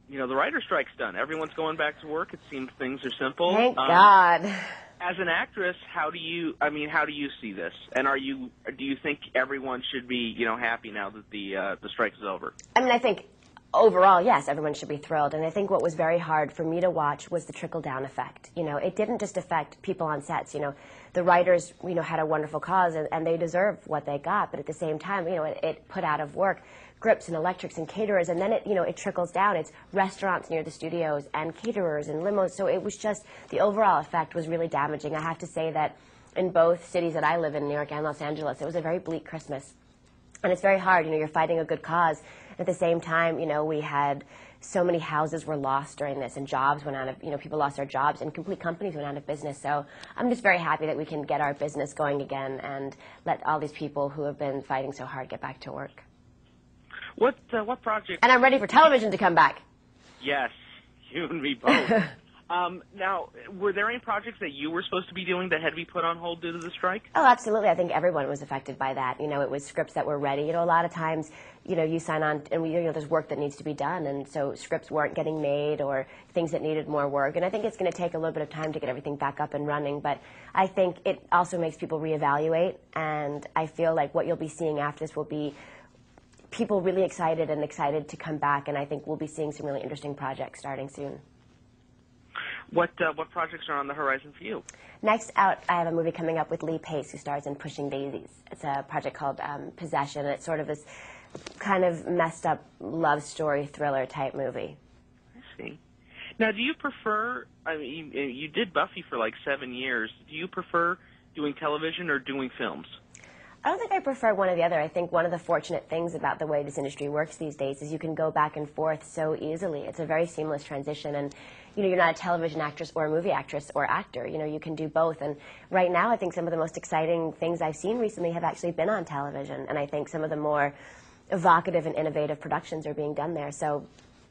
the writer's strike's done. Everyone's going back to work. It seems things are simple. Thank God. As an actress, how do you see this? And do you think everyone should be, happy now that the strike is over? I mean, I think overall, yes, everyone should be thrilled. And I think what was very hard for me to watch was the trickle-down effect. It didn't just affect people on sets. The writers, had a wonderful cause, and they deserve what they got. But at the same time, it put out of work grips and electrics and caterers, and then it trickles down. It's restaurants near the studios and caterers and limos. So it was just, the overall effect was really damaging. I have to say that in both cities that I live in, New York and Los Angeles, it was a very bleak Christmas. And it's very hard, you're fighting a good cause. At the same time, we had so many houses were lost during this, and jobs went out of, people lost their jobs, and complete companies went out of business. So I'm just very happy that we can get our business going again and let all these people who have been fighting so hard get back to work. What project? And I'm ready for television to come back. Yes, you and me both. Now, were there any projects that you were supposed to be doing that had to be put on hold due to the strike? Oh, absolutely. I think everyone was affected by that. It was scripts that were ready. A lot of times, you sign on and there's work that needs to be done, and so scripts weren't getting made or things that needed more work. And I think it's going to take a little bit of time to get everything back up and running, but I think it also makes people reevaluate, and I feel like what you'll be seeing after this will be people really excited to come back, and I think we'll be seeing some really interesting projects starting soon. What projects are on the horizon for you? Next out, I have a movie coming up with Lee Pace, who stars in Pushing Daisies. It's a project called Possession. It's sort of this kind of messed up love story thriller type movie. I see. Now, do you prefer, you did Buffy for like 7 years. Do you prefer doing television or doing films? I don't think I prefer one or the other. I think one of the fortunate things about the way this industry works these days is you can go back and forth so easily. It's a very seamless transition, and you're not a television actress or a movie actress or actor. You can do both. And right now, I think some of the most exciting things I've seen recently have actually been on television, and I think some of the more evocative and innovative productions are being done there. So,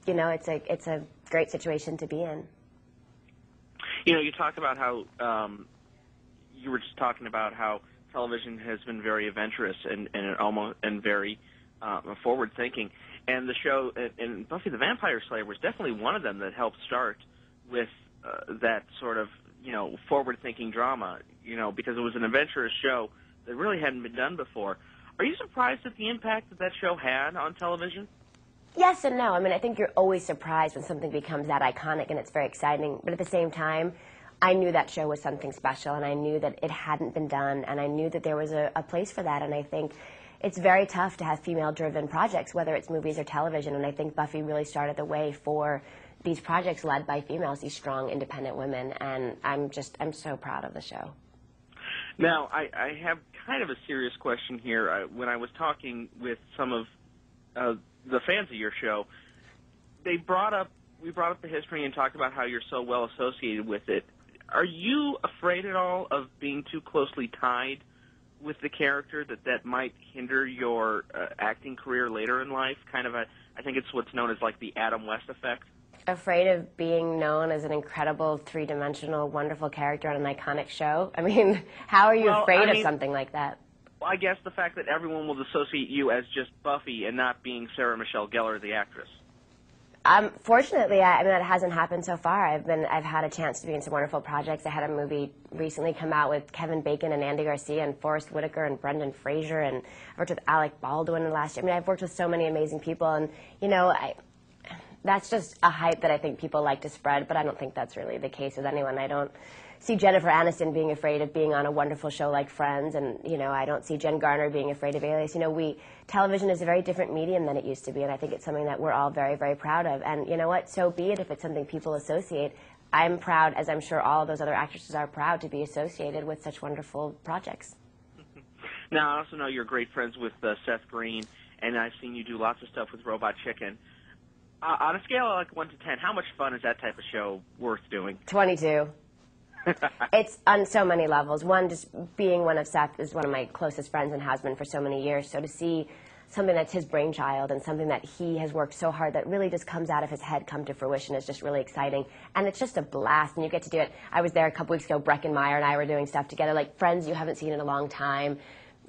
it's a great situation to be in. You talk about how you were just talking about how television has been very adventurous and very forward-thinking. And the show, and Buffy the Vampire Slayer was definitely one of them that helped start with that sort of, forward-thinking drama, because it was an adventurous show that really hadn't been done before. Are you surprised at the impact that show had on television? Yes and no. I think you're always surprised when something becomes that iconic, and it's very exciting. But at the same time, I knew that show was something special, and I knew that it hadn't been done, and I knew that there was a place for that. And I think it's very tough to have female-driven projects, whether it's movies or television, and I think Buffy really started the way for these projects led by females, these strong, independent women, and I'm so proud of the show. Now, I have kind of a serious question here. When I was talking with some of the fans of your show, we brought up the history and talked about how you're so well associated with it. Are you afraid at all of being too closely tied with the character that might hinder your acting career later in life? I think it's what's known as like the Adam West effect. Afraid of being known as an incredible, three-dimensional, wonderful character on an iconic show? How are you afraid of something like that? Well, I guess the fact that everyone will associate you as just Buffy and not being Sarah Michelle Gellar, the actress. Fortunately, that hasn't happened so far. I've had a chance to be in some wonderful projects. I had a movie recently come out with Kevin Bacon and Andy Garcia and Forrest Whitaker and Brendan Fraser, and I worked with Alec Baldwin last year. I've worked with so many amazing people, and that's just a hype that I think people like to spread, but I don't think that's really the case with anyone. I don't see Jennifer Aniston being afraid of being on a wonderful show like Friends, and I don't see Jen Garner being afraid of Alias. Television is a very different medium than it used to be, and I think it's something that we're all very, very proud of. And you know what? So be it if it's something people associate. I'm proud, as I'm sure all of those other actresses are proud, to be associated with such wonderful projects. Now, I also know you're great friends with Seth Green, and I've seen you do lots of stuff with Robot Chicken. On a scale of 1 to 10, how much fun is that type of show worth doing? 22. It's on so many levels. One, just being one of Seth is one of my closest friends and has been for so many years. So to see something that's his brainchild and something that he has worked so hard that really just comes out of his head come to fruition is just really exciting. And it's just a blast, and you get to do it. I was there a couple weeks ago. Breckenmeyer and I were doing stuff together, like friends you haven't seen in a long time.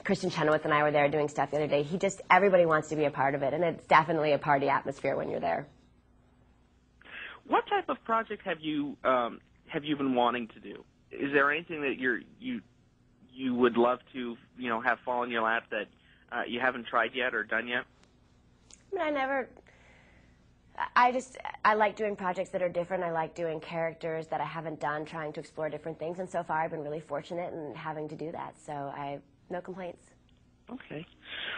Kristen Chenoweth and I were there doing stuff the other day. Everybody wants to be a part of it, and it's definitely a party atmosphere when you're there. What type of project have you been wanting to do? Is there anything that you would love to have fall in your lap that you haven't tried yet or done yet? I mean, I like doing projects that are different. I like doing characters that I haven't done, trying to explore different things. And so far, I've been really fortunate in having to do that. So no complaints. Okay.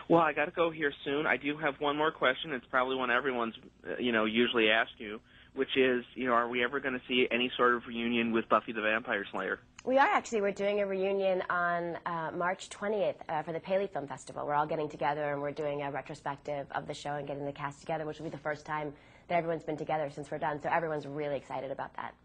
Well, I got to go here soon. I do have one more question. It's probably one everyone's, usually asked you, which is, are we ever going to see any sort of reunion with Buffy the Vampire Slayer? We are actually. We're doing a reunion on March 20th for the Paley Film Festival. We're all getting together and we're doing a retrospective of the show and getting the cast together, which will be the first time that everyone's been together since we're done. So everyone's really excited about that.